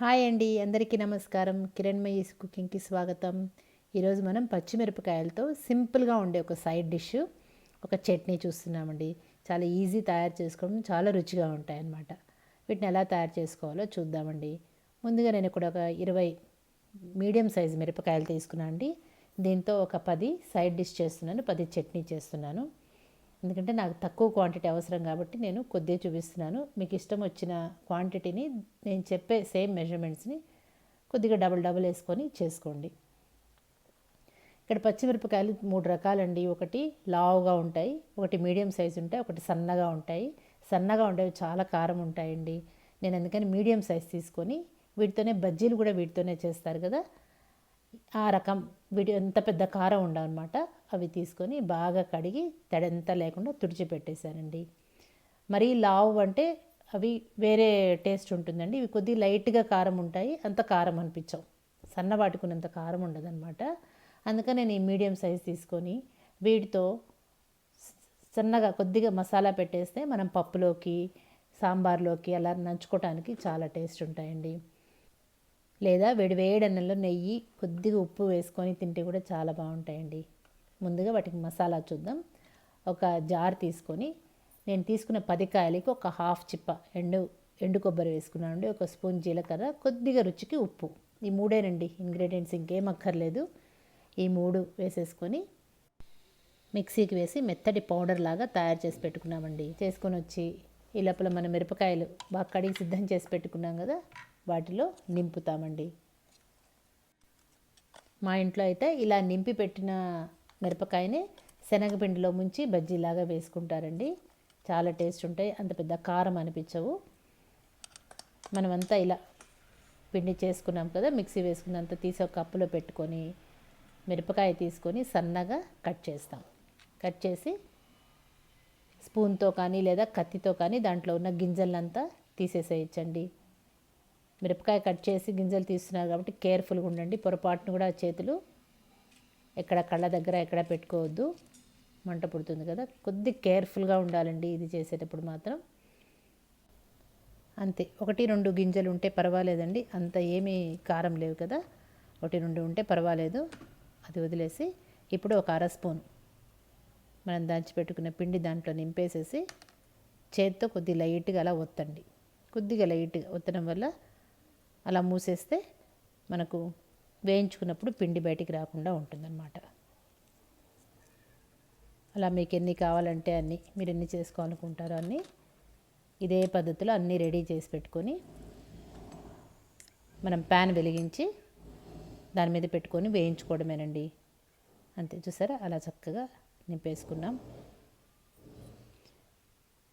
Hi అండి, అందరికీ నమస్కారం. కిరణ్మయి కుకింగ్కి స్వాగతం. ఈరోజు మనం పచ్చిమిరపకాయలతో సింపుల్గా ఉండే ఒక సైడ్ డిష్, ఒక చట్నీ చూస్తున్నామండి. చాలా ఈజీ తయారు చేసుకోవడం, చాలా రుచిగా ఉంటాయన్నమాట. వీటిని ఎలా తయారు చేసుకోవాలో చూద్దామండి. ముందుగా నేను ఇక్కడ ఒక 20 మీడియం సైజు మిరపకాయలు తీసుకున్నాను అండి. దీంతో ఒక 10 సైడ్ డిష్ చేస్తున్నాను, 10 చట్నీ చేస్తున్నాను. ఎందుకంటే నాకు తక్కువ క్వాంటిటీ అవసరం కాబట్టి నేను కొద్దిగా చూపిస్తున్నాను. మీకు ఇష్టం వచ్చిన క్వాంటిటీని నేను చెప్పే సేమ్ మెజర్మెంట్స్ని కొద్దిగా డబుల్ వేసుకొని చేసుకోండి. ఇక్కడ పచ్చిమిరపకాయలు 3 రకాలండి. ఒకటి లావుగా ఉంటాయి, ఒకటి మీడియం సైజు ఉంటాయి, ఒకటి సన్నగా ఉంటాయి. సన్నగా ఉండేవి చాలా కారం ఉంటాయండి. నేను అందుకని మీడియం సైజ్ తీసుకొని, వీటితోనే బజ్జీలు కూడా వీటితోనే చేస్తారు కదా, ఆ రకం వీటి ఎంత పెద్ద కారం ఉండవన్నమాట. అవి తీసుకొని బాగా కడిగి తడంతా లేకుండా తుడిచిపెట్టేశానండి. మరీ లావు అంటే అవి వేరే టేస్ట్ ఉంటుందండి. ఇవి కొద్దిగా లైట్గా కారం ఉంటాయి, అంత కారం అనిపించవు. సన్నవాటికున్నంత కారం ఉండదన్నమాట. అందుకని నేను ఈ మీడియం సైజ్ తీసుకొని వీటితో సన్నగా కొద్దిగా మసాలా పెట్టేస్తే మనం పప్పులోకి, సాంబార్లోకి అలా నంచుకోవడానికి చాలా టేస్ట్ ఉంటాయండి. లేదా వేడి అన్నంలో నెయ్యి, కొద్దిగా ఉప్పు వేసుకొని తింటే కూడా చాలా బాగుంటాయండి. ముందుగా వాటికి మసాలా చూద్దాం. ఒక జార్ తీసుకొని, నేను తీసుకున్న 10 కాయలకి ఒక హాఫ్ చిప్ప ఎండు కొబ్బరి వేసుకున్నానండి. ఒక స్పూన్ జీలకర్ర, కొద్దిగా రుచికి ఉప్పు. ఈ మూడేనండి ఇంగ్రీడియంట్స్, ఇంకేం అక్కర్లేదు. ఈ 3 వేసేసుకొని మిక్సీకి వేసి మెత్తటి పౌడర్ లాగా తయారు చేసి పెట్టుకున్నామండి. చేసుకొని వచ్చి ఈ లోపల మనం మిరపకాయలు బాగా కడిగి సిద్ధం చేసి పెట్టుకున్నాం కదా, వాటిలో నింపుతామండి. మా ఇంట్లో అయితే ఇలా నింపి పెట్టిన మిరపకాయని శనగపిండిలో ముంచి బజ్జీలాగా వేసుకుంటారండి. చాలా టేస్ట్ ఉంటాయి, అంత పెద్ద కారం అనిపించవు. మనమంతా ఇలా పిండి చేసుకున్నాం కదా, మిక్సీ వేసుకున్నంత తీసి ఒక కప్పులో పెట్టుకొని మిరపకాయ తీసుకొని సన్నగా కట్ చేస్తాం. కట్ చేసి స్పూన్తో కానీ లేదా కత్తితో కానీ దాంట్లో ఉన్న గింజలంతా తీసేసేయచ్చండి. మిరపకాయ కట్ చేసి గింజలు తీస్తున్నారు కాబట్టి కేర్ఫుల్గా ఉండండి. పొరపాటును కూడా చేతులు ఎక్కడ కళ్ళ దగ్గర ఎక్కడ పెట్టుకోవద్దు, మంట పుడుతుంది కదా. కొద్దిగా కేర్ఫుల్గా ఉండాలండి ఇది చేసేటప్పుడు మాత్రం. అంతే, 1-2 గింజలు ఉంటే పర్వాలేదండి, అంత ఏమీ కారం లేవు కదా. 1-2 ఉంటే పర్వాలేదు. అది వదిలేసి ఇప్పుడు ఒక అర స్పూన్ మనం దాచిపెట్టుకున్న పిండి దాంట్లో నింపేసేసి చేతితో కొద్దిగా లైట్గా అలా ఒత్తండి. కొద్దిగా లైట్గా ఒత్తడం వల్ల అలా మూసేస్తే మనకు వేయించుకున్నప్పుడు పిండి బయటికి రాకుండా ఉంటుందన్నమాట. అలా మీకు ఎన్ని కావాలంటే అన్నీ, మీరు ఎన్ని చేసుకోవాలనుకుంటారో అన్నీ ఇదే పద్ధతిలో అన్నీ రెడీ చేసి పెట్టుకొని మనం ప్యాన్ వెలిగించి దాని మీద పెట్టుకొని వేయించుకోవడమేనండి. అంతే, చూసారా అలా చక్కగా నింపేసుకున్నాం.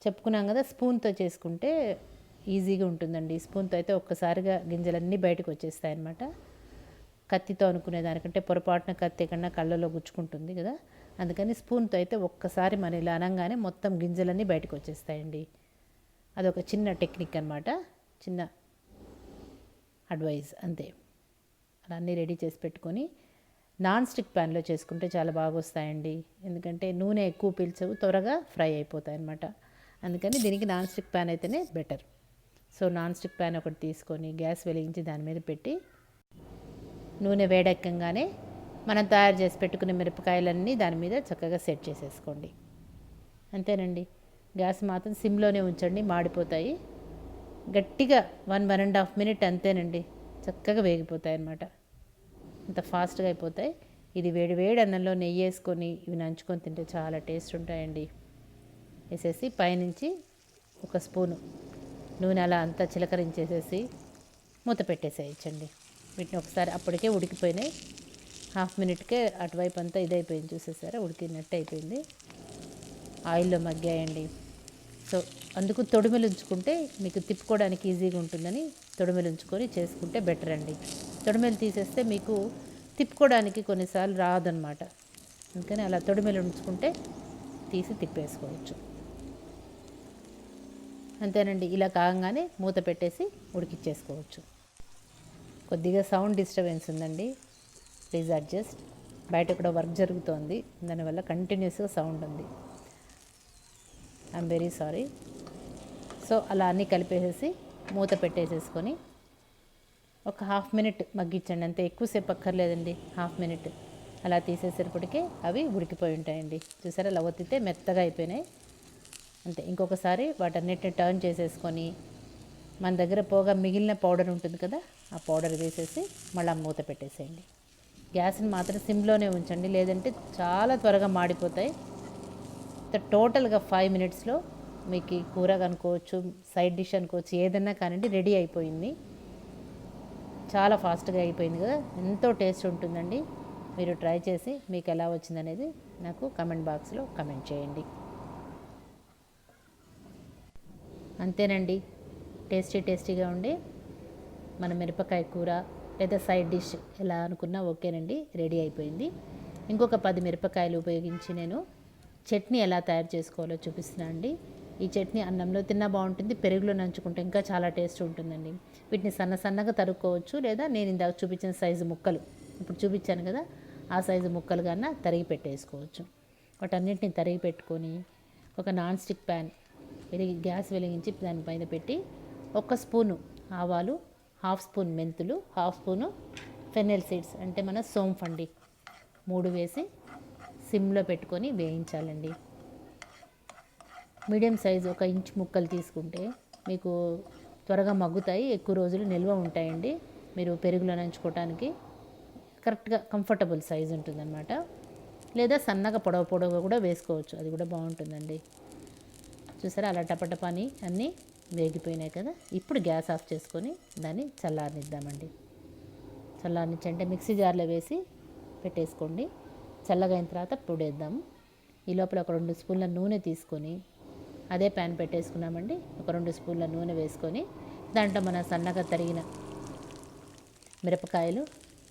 చెప్పుకున్నాం కదా, స్పూన్తో చేసుకుంటే ఈజీగా ఉంటుందండి. స్పూన్తో అయితే ఒక్కసారిగా గింజలన్నీ బయటకు వచ్చేస్తాయి అన్నమాట. కత్తితో అనుకునే దానికంటే పొరపాటున కత్తి కన్నా కళ్ళలో గుచ్చుకుంటుంది కదా, అందుకని స్పూన్తో అయితే ఒక్కసారి మనం ఇలా అనగానే మొత్తం గింజలన్నీ బయటకు వచ్చేస్తాయండి. అదొక చిన్న టెక్నిక్ అన్నమాట, చిన్న అడ్వైజ్ అంతే. అలా అన్నీ రెడీ చేసి పెట్టుకొని నాన్ స్టిక్ ప్యాన్లో చేసుకుంటే చాలా బాగా వస్తాయండి. ఎందుకంటే నూనె ఎక్కువ పీల్చవు, త్వరగా ఫ్రై అయిపోతాయి అన్నమాట. అందుకని దీనికి నాన్ స్టిక్ ప్యాన్ అయితేనే better. So non stick pan ఒకటి తీసుకొని గ్యాస్ వెలిగించి దాని మీద పెట్టి నూనె వేడెక్కగానే మనం తయారు చేసి పెట్టుకునే మిరపకాయలన్నీ దాని మీద చక్కగా సెట్ చేసేసుకోండి. అంతేనండి. గ్యాస్ మాత్రం సిమ్లోనే ఉంచండి, మాడిపోతాయి. గట్టిగా 1-1.5 మినిట్ అంతేనండి, చక్కగా వేగిపోతాయి అన్నమాట. అంత ఫాస్ట్గా అయిపోతాయి. ఇది వేడి అన్నంలో నెయ్యి వేసుకొని ఇవి నంచుకొని తింటే చాలా టేస్ట్ ఉంటాయండి. వేసేసి పైనుంచి ఒక స్పూను నూనె అలా అంతా చిలకరించేసేసి మూత పెట్టేసేయచ్చండి. వీటిని ఒకసారి అప్పటికే ఉడికిపోయినాయి. 1/2 మినిట్కే అటువైపు అంతా ఇదైపోయింది, చూసేసారా, ఉడికినట్టు అయిపోయింది. ఆయిల్లో మగ్గాయండి. సో అందుకు తొడిమెలు ఉంచుకుంటే మీకు తిప్పుకోవడానికి ఈజీగా ఉంటుందని తొడిమెలు ఉంచుకొని చేసుకుంటే బెటర్ అండి. తొడిమెలు తీసేస్తే మీకు తిప్పుకోవడానికి కొన్నిసార్లు రాదనమాట. అందుకని అలా తొడిమెలు ఉంచుకుంటే తీసి తిప్పేసుకోవచ్చు. అంతేనండి. ఇలా కాగానే మూత పెట్టేసి ఉడికిచ్చేసుకోవచ్చు. కొద్దిగా సౌండ్ డిస్టర్బెన్స్ ఉందండి, ప్లీజ్ అడ్జస్ట్. బయట కూడా వర్క్ జరుగుతోంది, దానివల్ల కంటిన్యూస్గా సౌండ్ ఉంది. I'm very sorry. సో అలా అన్నీ కలిపేసేసి మూత పెట్టేసేసుకొని ఒక హాఫ్ మినిట్ మగ్గించండి అంతే, ఎక్కువసేపు అక్కర్లేదండి. హాఫ్ మినిట్ అలా తీసేసరిపటికి అవి ఉడికిపోయి ఉంటాయండి. చూసారా, అలా ఒత్తితే మెత్తగా అయిపోయినాయి. అంతే, ఇంకొకసారి వాటన్నిటిని టర్న్ చేసేసుకొని మన దగ్గర పోగా మిగిలిన పౌడర్ ఉంటుంది కదా, ఆ పౌడర్ వేసేసి మళ్ళీ మూత పెట్టేసేయండి. గ్యాస్ని మాత్రం సిమ్లోనే ఉంచండి, లేదంటే చాలా త్వరగా మాడిపోతాయి. టోటల్గా 5 మినిట్స్లో మీకు ఈ కూర అనుకోవచ్చు, సైడ్ డిష్ అనుకోవచ్చు, ఏదన్నా కానివ్వండి రెడీ అయిపోయింది. చాలా ఫాస్ట్గా అయిపోయింది కదా, ఎంతో టేస్ట్ ఉంటుందండి. మీరు ట్రై చేసి మీకు ఎలా వచ్చిందనేది నాకు కమెంట్ బాక్స్లో కమెంట్ చేయండి. అంతేనండి, టేస్టీగా ఉండే మన మిరపకాయ కూర లేదా సైడ్ డిష్ ఎలా అనుకున్నా ఓకేనండి, రెడీ అయిపోయింది. ఇంకొక 10 మిరపకాయలు ఉపయోగించి నేను చట్నీ ఎలా తయారు చేసుకోవాలో చూపిస్తున్నాను అండి. ఈ చట్నీ అన్నంలో తిన్నా బాగుంటుంది, పెరుగులో నంచుకుంటే ఇంకా చాలా టేస్ట్ ఉంటుందండి. వీటిని సన్నగా తరుక్కోవచ్చు, లేదా నేను ఇందాక చూపించిన సైజు ముక్కలు, ఇప్పుడు చూపించాను కదా ఆ సైజు ముక్కలు కన్నా తరిగి పెట్టేసుకోవచ్చు. వాటన్నిటిని తరిగి పెట్టుకొని ఒక నాన్ స్టిక్ ప్యాన్ గ్యాస్ వెలిగించి దానిపైన పెట్టి 1 స్పూను ఆవాలు, 1/2 స్పూన్ మెంతులు, 1/2 స్పూను ఫెన్నెల్ సీడ్స్ అంటే మన సోంఫండి 3 వేసి సిమ్లో పెట్టుకొని వేయించాలండి. మీడియం సైజు 1 ఇంచ్ ముక్కలు తీసుకుంటే మీకు త్వరగా మగ్గుతాయి, ఎక్కువ రోజులు నిల్వ ఉంటాయండి. మీరు పెరుగులో నంచుకోవడానికి కరెక్ట్గా కంఫర్టబుల్ సైజు ఉంటుందన్నమాట. లేదా సన్నగా పొడవుగా కూడా వేసుకోవచ్చు, అది కూడా బాగుంటుందండి. చూసారా, అలా టపటపాని అన్నీ వేగిపోయినాయి కదా. ఇప్పుడు గ్యాస్ ఆఫ్ చేసుకొని దాన్ని చల్లారనిద్దామండి. చల్లారనిచ్చంటే మిక్సీ జార్లో వేసి పెట్టేసుకోండి. చల్లగా అయిన తర్వాత పొడేద్దాము. ఈ లోపల ఒక 2 స్పూన్ల నూనె తీసుకొని అదే ప్యాన్ పెట్టేసుకున్నామండి. ఒక 2 స్పూన్ల నూనె వేసుకొని దాంట్లో మన సన్నగా తరిగిన మిరపకాయలు,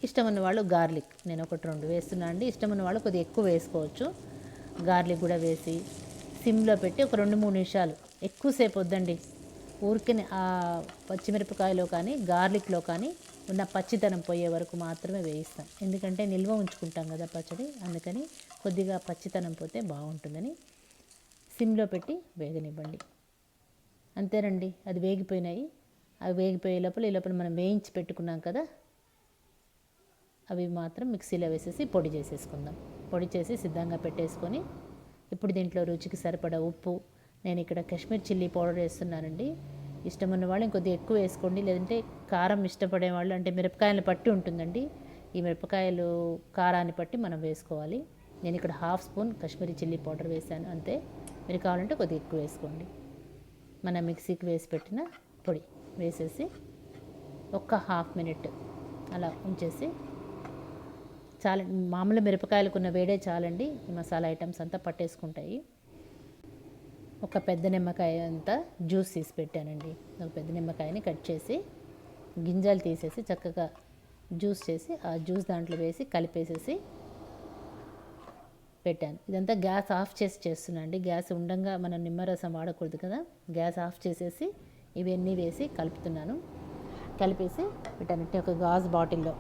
ఇష్టం ఉన్న వాళ్ళు గార్లిక్, నేను 1-2 వేస్తున్నాను అండి. ఇష్టం ఉన్న వాళ్ళు కొద్దిగా ఎక్కువ వేసుకోవచ్చు. గార్లిక్ కూడా వేసి సిమ్లో పెట్టి ఒక 2-3 నిమిషాలు, ఎక్కువసేపు వద్దండి, ఊరికే ఆ పచ్చిమిరపకాయలో కానీ గార్లిక్లో కానీ ఉన్న పచ్చితనం పోయే వరకు మాత్రమే వేయిస్తాం. ఎందుకంటే నిల్వ ఉంచుకుంటాం కదా పచ్చడి, అందుకని కొద్దిగా పచ్చితనం పోతే బాగుంటుందని సిమ్లో పెట్టి వేగనివ్వండి. అంతేనండి, అది వేగిపోయినాయి. అవి వేగిపోయే లోపల ఈ లోపల మనం వేయించి పెట్టుకున్నాం కదా, అవి మాత్రం మిక్సీలో వేసేసి పొడి చేసేసుకుందాం. పొడి చేసి సిద్ధంగా పెట్టేసుకొని ఇప్పుడు దీంట్లో రుచికి సరిపడా ఉప్పు, నేను ఇక్కడ కాశ్మీర్ చిల్లీ పౌడర్ వేస్తున్నానండి. ఇష్టం ఉన్న వాళ్ళు ఇంకొద్దిగా ఎక్కువ వేసుకోండి, లేదంటే కారం ఇష్టపడే వాళ్ళు, అంటే మిరపకాయలను పట్టి ఉంటుందండి, ఈ మిరపకాయలు కారాన్ని పట్టి మనం వేసుకోవాలి. నేను ఇక్కడ 1/2 స్పూన్ కాశ్మీరీ చిల్లీ పౌడర్ వేసాను అంతే. మీరు కావాలంటే కొద్దిగా ఎక్కువ వేసుకోండి. మన మిక్సీకి వేసి పెట్టిన పొడి వేసేసి ఒక హాఫ్ మినిట్ అలా ఉంచేసి చాలా, మామూలు మిరపకాయలకున్న వేడే చాలండి, ఈ మసాలా ఐటమ్స్ అంతా పట్టేసుకుంటాయి. ఒక పెద్ద నిమ్మకాయ అంతా జ్యూస్ తీసి పెట్టానండి. ఒక పెద్ద నిమ్మకాయని కట్ చేసి గింజలు తీసేసి చక్కగా జ్యూస్ చేసి ఆ జ్యూస్ దాంట్లో వేసి కలిపేసేసి పెట్టాను. ఇదంతా గ్యాస్ ఆఫ్ చేసి చేస్తున్నాను అండి. గ్యాస్ ఉండంగా మనం నిమ్మరసం వాడకూడదు కదా, గ్యాస్ ఆఫ్ చేసేసి ఇవన్నీ వేసి కలుపుతున్నాను. కలిపేసి వీటన్నిటిని ఒక గాజు బాటిల్లో,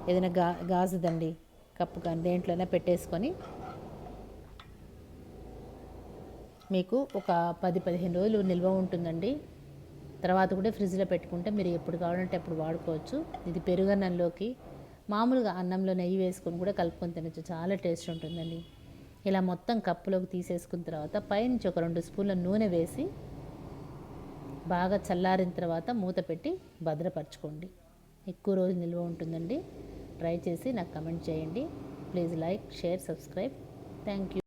ఏదైనా గాజుదండి కప్పు కానీ దేంట్లోనే పెట్టేసుకొని మీకు ఒక 10-15 రోజులు నిల్వ ఉంటుందండి. తర్వాత కూడా ఫ్రిడ్జ్లో పెట్టుకుంటే మీరు ఎప్పుడు కావాలంటే అప్పుడు వాడుకోవచ్చు. ఇది పెరుగన్నంలోకి, మామూలుగా అన్నంలో నెయ్యి వేసుకొని కూడా కలుపుకొని తినచ్చు, చాలా టేస్ట్ ఉంటుందండి. ఇలా మొత్తం కప్పులోకి తీసేసుకున్న తర్వాత పైనుంచి ఒక 2 స్పూన్ల నూనె వేసి బాగా చల్లారిన తర్వాత మూత పెట్టి భద్రపరచుకోండి. ఎక్కువ రోజు నిల్వ ఉంటుందండి. ట్రై చేసి నాకు కమెంట్ చేయండి. Please like, share, subscribe. Thank you.